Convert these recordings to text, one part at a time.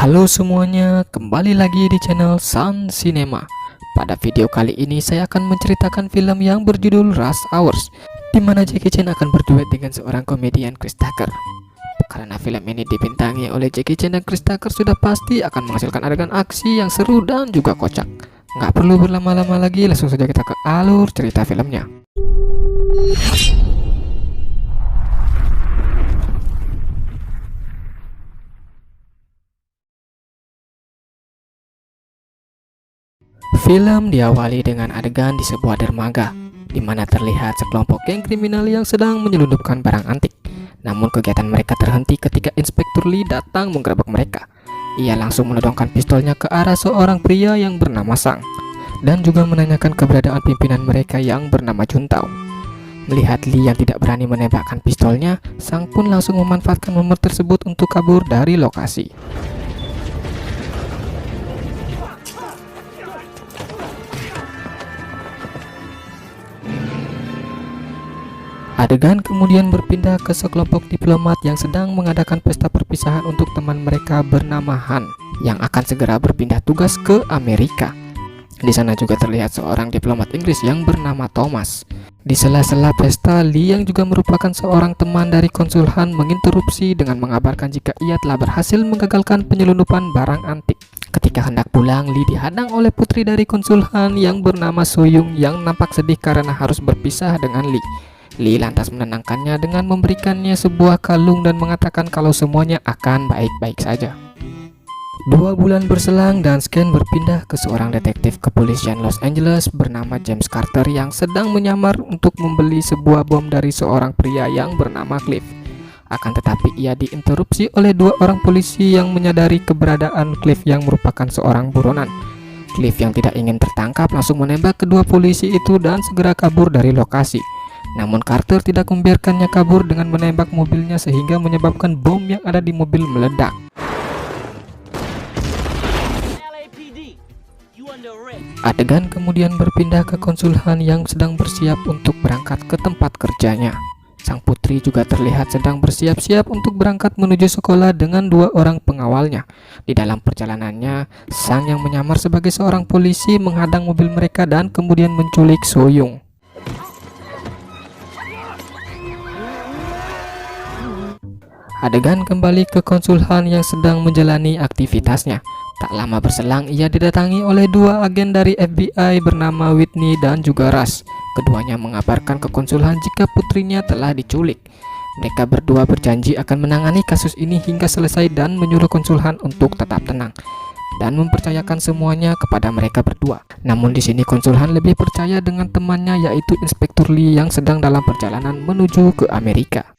Halo semuanya, kembali lagi di channel Sun Cinema. Pada video kali ini saya akan menceritakan film yang berjudul Rush Hours, di mana Jackie Chan akan berduet dengan seorang komedian Chris Tucker. Karena film ini dibintangi oleh Jackie Chan dan Chris Tucker, sudah pasti akan menghasilkan adegan aksi yang seru dan juga kocak. Nggak perlu berlama-lama lagi, langsung saja kita ke alur cerita filmnya. Film diawali dengan adegan di sebuah dermaga, di mana terlihat sekelompok geng kriminal yang sedang menyelundupkan barang antik. Namun kegiatan mereka terhenti ketika Inspektur Lee datang menggerebek mereka. Ia langsung menodongkan pistolnya ke arah seorang pria yang bernama Sang, dan juga menanyakan keberadaan pimpinan mereka yang bernama Juntao. Melihat Lee yang tidak berani menembakkan pistolnya, Sang pun langsung memanfaatkan momen tersebut untuk kabur dari lokasi. Adegan kemudian berpindah ke sekelompok diplomat yang sedang mengadakan pesta perpisahan untuk teman mereka bernama Han yang akan segera berpindah tugas ke Amerika. Di sana juga terlihat seorang diplomat Inggris yang bernama Thomas. Di sela-sela pesta, Lee yang juga merupakan seorang teman dari konsul Han menginterupsi dengan mengabarkan jika ia telah berhasil menggagalkan penyelundupan barang antik. Ketika hendak pulang, Lee dihadang oleh putri dari konsul Han yang bernama Soyoung yang nampak sedih karena harus berpisah dengan Lee. Lee lantas menenangkannya dengan memberikannya sebuah kalung dan mengatakan kalau semuanya akan baik-baik saja. 2 bulan berselang dan Scan berpindah ke seorang detektif kepolisian Los Angeles bernama James Carter yang sedang menyamar untuk membeli sebuah bom dari seorang pria yang bernama Cliff. Akan tetapi ia diinterupsi oleh 2 orang polisi yang menyadari keberadaan Cliff yang merupakan seorang buronan. Cliff yang tidak ingin tertangkap langsung menembak kedua polisi itu dan segera kabur dari lokasi. Namun Carter tidak membiarkannya kabur dengan menembak mobilnya sehingga menyebabkan bom yang ada di mobil meledak. Adegan kemudian berpindah ke konsul Han yang sedang bersiap untuk berangkat ke tempat kerjanya. Sang putri juga terlihat sedang bersiap-siap untuk berangkat menuju sekolah dengan 2 orang pengawalnya. Di dalam perjalanannya, Sang yang menyamar sebagai seorang polisi menghadang mobil mereka dan kemudian menculik Soyoung. Adegan kembali ke konsul Han yang sedang menjalani aktivitasnya. Tak lama berselang ia didatangi oleh 2 agen dari FBI bernama Whitney dan juga Rush. Keduanya mengabarkan ke konsul Han jika putrinya telah diculik. Mereka berdua berjanji akan menangani kasus ini hingga selesai dan menyuruh konsul Han untuk tetap tenang dan mempercayakan semuanya kepada mereka berdua. Namun di sini konsul Han lebih percaya dengan temannya yaitu Inspektur Lee yang sedang dalam perjalanan menuju ke Amerika.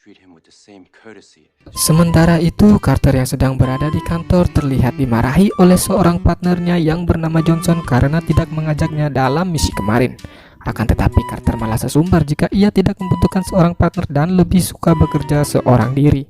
Sementara itu, Carter yang sedang berada di kantor terlihat dimarahi oleh seorang partnernya yang bernama Johnson karena tidak mengajaknya dalam misi kemarin. Akan tetapi Carter malah sesumbar jika ia tidak membutuhkan seorang partner dan lebih suka bekerja seorang diri.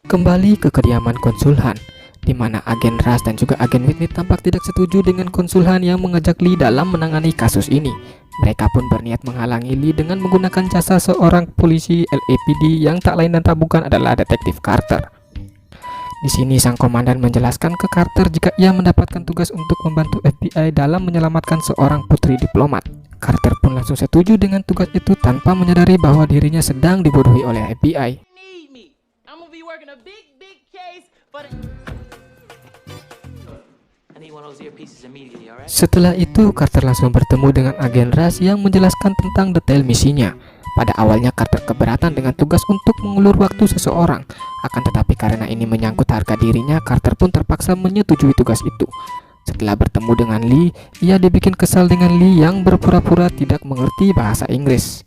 Kembali ke kediaman konsul Han, di mana agen Rush dan juga agen Whitney tampak tidak setuju dengan konsul Han yang mengajak Lee dalam menangani kasus ini. Mereka pun berniat menghalangi Lee dengan menggunakan jasa seorang polisi LAPD yang tak lain dan tak bukan adalah detektif Carter. Di sini sang komandan menjelaskan ke Carter jika ia mendapatkan tugas untuk membantu FBI dalam menyelamatkan seorang putri diplomat. Carter pun langsung setuju dengan tugas itu tanpa menyadari bahwa dirinya sedang dibodohi oleh FBI. Setelah itu, Carter langsung bertemu dengan agen Rush yang menjelaskan tentang detail misinya. Pada awalnya Carter keberatan dengan tugas untuk mengulur waktu seseorang. Akan tetapi karena ini menyangkut harga dirinya, Carter pun terpaksa menyetujui tugas itu. Setelah bertemu dengan Lee, ia dibikin kesal dengan Lee yang berpura-pura tidak mengerti bahasa Inggris.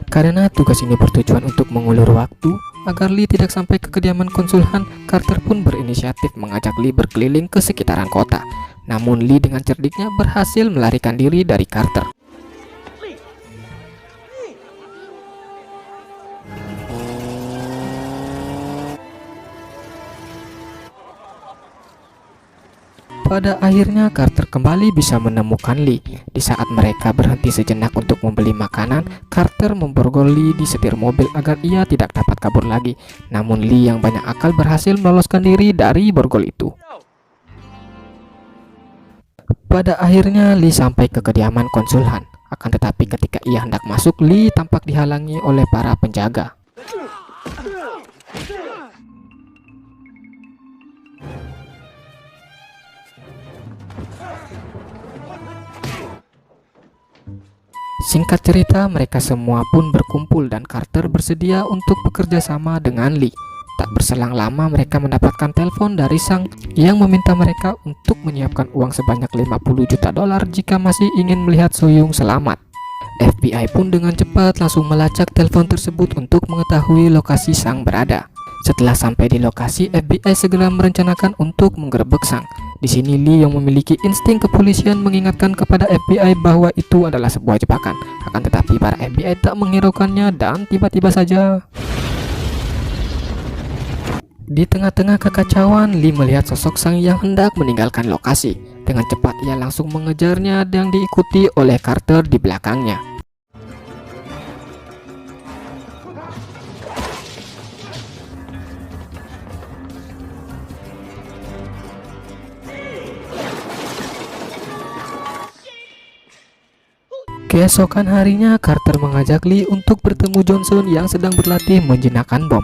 Karena tugas ini bertujuan untuk mengulur waktu agar Lee tidak sampai ke kediaman konsul Han, Carter pun berinisiatif mengajak Lee berkeliling ke sekitaran kota. Namun Lee dengan cerdiknya berhasil melarikan diri dari Carter. Pada akhirnya Carter kembali bisa menemukan Lee. Di saat mereka berhenti sejenak untuk membeli makanan, Carter memborgol Lee di setir mobil agar ia tidak dapat kabur lagi. Namun Lee yang banyak akal berhasil meloloskan diri dari borgol itu. Pada akhirnya Lee sampai ke kediaman konsul Han. Akan tetapi ketika ia hendak masuk, Lee tampak dihalangi oleh para penjaga. Singkat cerita, mereka semua pun berkumpul dan Carter bersedia untuk bekerja sama dengan Lee. Tak berselang lama mereka mendapatkan telepon dari Sang yang meminta mereka untuk menyiapkan uang sebanyak 50 juta dolar jika masih ingin melihat Soyoung selamat. FBI pun dengan cepat langsung melacak telepon tersebut untuk mengetahui lokasi Sang berada. Setelah sampai di lokasi, FBI segera merencanakan untuk menggerebek Sang. Di sini Lee yang memiliki insting kepolisian mengingatkan kepada FBI bahwa itu adalah sebuah jebakan. Akan tetapi para FBI tak menghiraukannya dan tiba-tiba saja di tengah-tengah kekacauan, Lee melihat sosok Sang yang hendak meninggalkan lokasi. Dengan cepat ia langsung mengejarnya dan diikuti oleh Carter di belakangnya. Keesokan harinya, Carter mengajak Lee untuk bertemu Johnson yang sedang berlatih menjinakkan bom.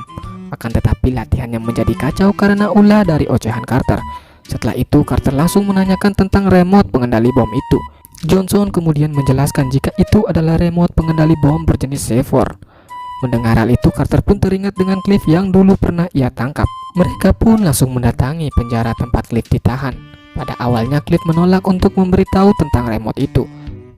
Akan tetapi latihannya menjadi kacau karena ulah dari ocehan Carter. Setelah itu, Carter langsung menanyakan tentang remote pengendali bom itu. Johnson kemudian menjelaskan jika itu adalah remote pengendali bom berjenis C4. Mendengar hal itu, Carter pun teringat dengan Cliff yang dulu pernah ia tangkap. Mereka pun langsung mendatangi penjara tempat Cliff ditahan. Pada awalnya Cliff menolak untuk memberitahu tentang remote itu.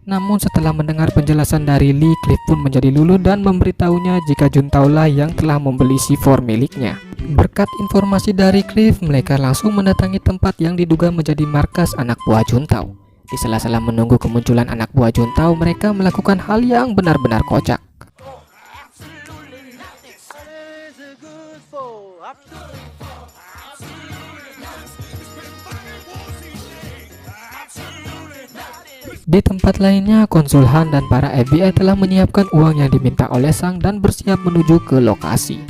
Namun setelah mendengar penjelasan dari Lee, Cliff pun menjadi luluh dan memberitahunya jika Juntao lah yang telah membeli C4 miliknya. Berkat informasi dari Cliff, mereka langsung mendatangi tempat yang diduga menjadi markas anak buah Juntao. Di sela-sela menunggu kemunculan anak buah Juntao, mereka melakukan hal yang benar-benar kocak. Di tempat lainnya, konsul Han dan para FBI telah menyiapkan uang yang diminta oleh Sang dan bersiap menuju ke lokasi.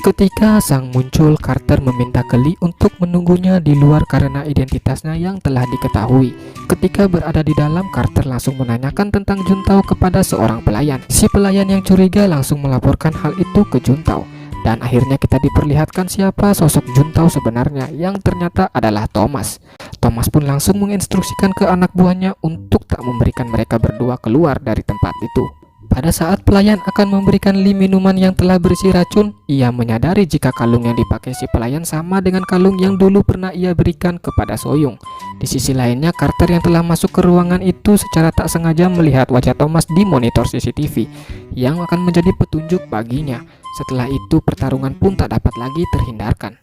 Ketika Sang muncul, Carter meminta ke Lee untuk menunggunya di luar karena identitasnya yang telah diketahui. Ketika berada di dalam, Carter langsung menanyakan tentang Juntao kepada seorang pelayan. Si pelayan yang curiga langsung melaporkan hal itu ke Juntao. Dan akhirnya kita diperlihatkan siapa sosok Juntao sebenarnya, yang ternyata adalah Thomas. Thomas pun langsung menginstruksikan ke anak buahnya untuk tak memberikan mereka berdua keluar dari tempat itu. Pada saat pelayan akan memberikan Lee minuman yang telah berisi racun, ia menyadari jika kalung yang dipakai si pelayan sama dengan kalung yang dulu pernah ia berikan kepada Soyoung. Di sisi lainnya, Carter yang telah masuk ke ruangan itu secara tak sengaja melihat wajah Thomas di monitor CCTV yang akan menjadi petunjuk baginya. Setelah itu, pertarungan pun tak dapat lagi terhindarkan.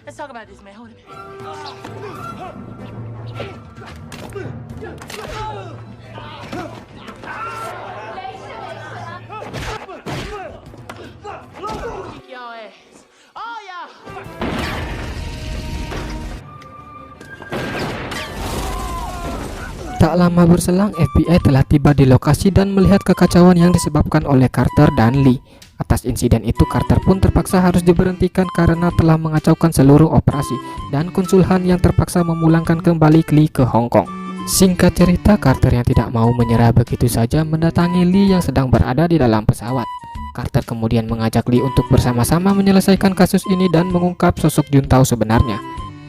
Let's talk about this, man. Hold it. Kick your ass. Oh yeah. Tak lama berselang, FBI telah tiba di lokasi dan melihat kekacauan yang disebabkan oleh Carter dan Lee. Atas insiden itu, Carter pun terpaksa harus diberhentikan karena telah mengacaukan seluruh operasi, dan konsul Han yang terpaksa memulangkan kembali Lee ke Hong Kong. Singkat cerita, Carter yang tidak mau menyerah begitu saja mendatangi Lee yang sedang berada di dalam pesawat. Carter kemudian mengajak Lee untuk bersama-sama menyelesaikan kasus ini dan mengungkap sosok Juntao sebenarnya.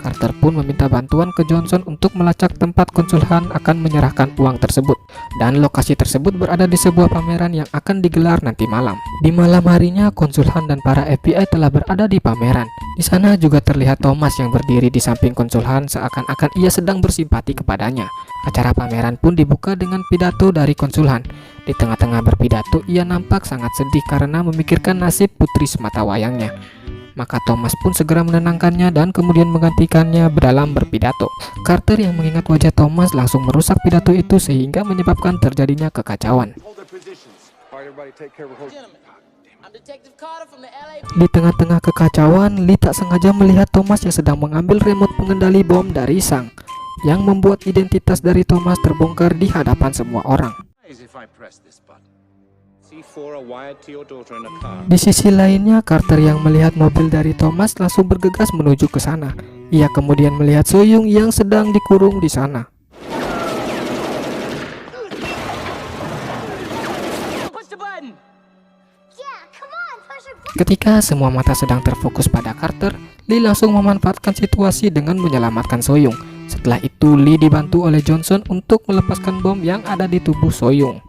Carter pun meminta bantuan ke Johnson untuk melacak tempat konsul Han akan menyerahkan uang tersebut, dan lokasi tersebut berada di sebuah pameran yang akan digelar nanti malam. Di malam harinya, konsul Han dan para FBI telah berada di pameran. Di sana juga terlihat Thomas yang berdiri di samping konsul Han seakan-akan ia sedang bersimpati kepadanya. Acara pameran pun dibuka dengan pidato dari konsul Han. Di tengah-tengah berpidato, ia nampak sangat sedih karena memikirkan nasib putri sematawayangnya. Maka Thomas pun segera menenangkannya dan kemudian menggantikannya dalam berpidato. Carter yang mengingat wajah Thomas langsung merusak pidato itu sehingga menyebabkan terjadinya kekacauan. Gentlemen, I'm I'm Detective Carter from the LA. Di tengah-tengah kekacauan, Lee tak sengaja melihat Thomas yang sedang mengambil remote pengendali bom dari Sang, yang membuat identitas dari Thomas terbongkar di hadapan semua orang. If I press this button. C4 are wired to your daughter in a car. Di sisi lainnya, Carter yang melihat mobil dari Thomas langsung bergegas menuju ke sana. Ia kemudian melihat Soyoung yang sedang dikurung di sana. Push the button. Ketika semua mata sedang terfokus pada Carter, Lee langsung memanfaatkan situasi dengan menyelamatkan Soyoung. Setelah itu, Lee dibantu oleh Johnson untuk melepaskan bom yang ada di tubuh Soyoung.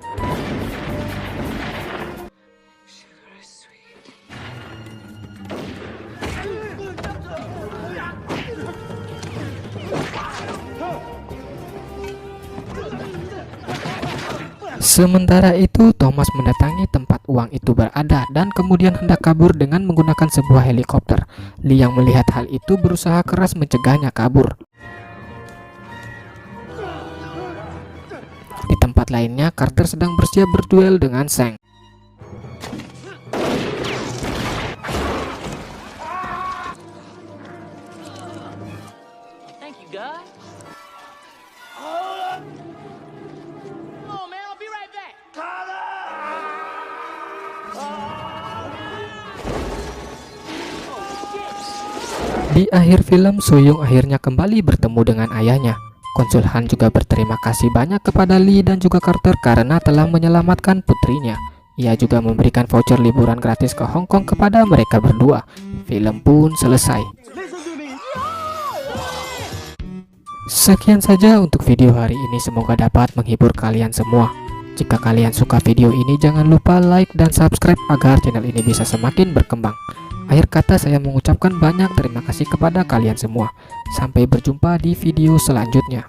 Sementara itu, Thomas mendatangi tempat uang itu berada dan kemudian hendak kabur dengan menggunakan sebuah helikopter. Lee yang melihat hal itu berusaha keras mencegahnya kabur. Di tempat lainnya, Carter sedang bersiap berduel dengan Sang. Thank you, God. Oh man, I'll be right back. Di akhir film, Soyoung akhirnya kembali bertemu dengan ayahnya. Konsul Han juga berterima kasih banyak kepada Lee dan juga Carter karena telah menyelamatkan putrinya. Ia juga memberikan voucher liburan gratis ke Hong Kong kepada mereka berdua. Film pun selesai. Sekian saja untuk video hari ini, semoga dapat menghibur kalian semua. Jika kalian suka video ini, jangan lupa like dan subscribe agar channel ini bisa semakin berkembang. Akhir kata, saya mengucapkan banyak terima kasih kepada kalian semua. Sampai berjumpa di video selanjutnya.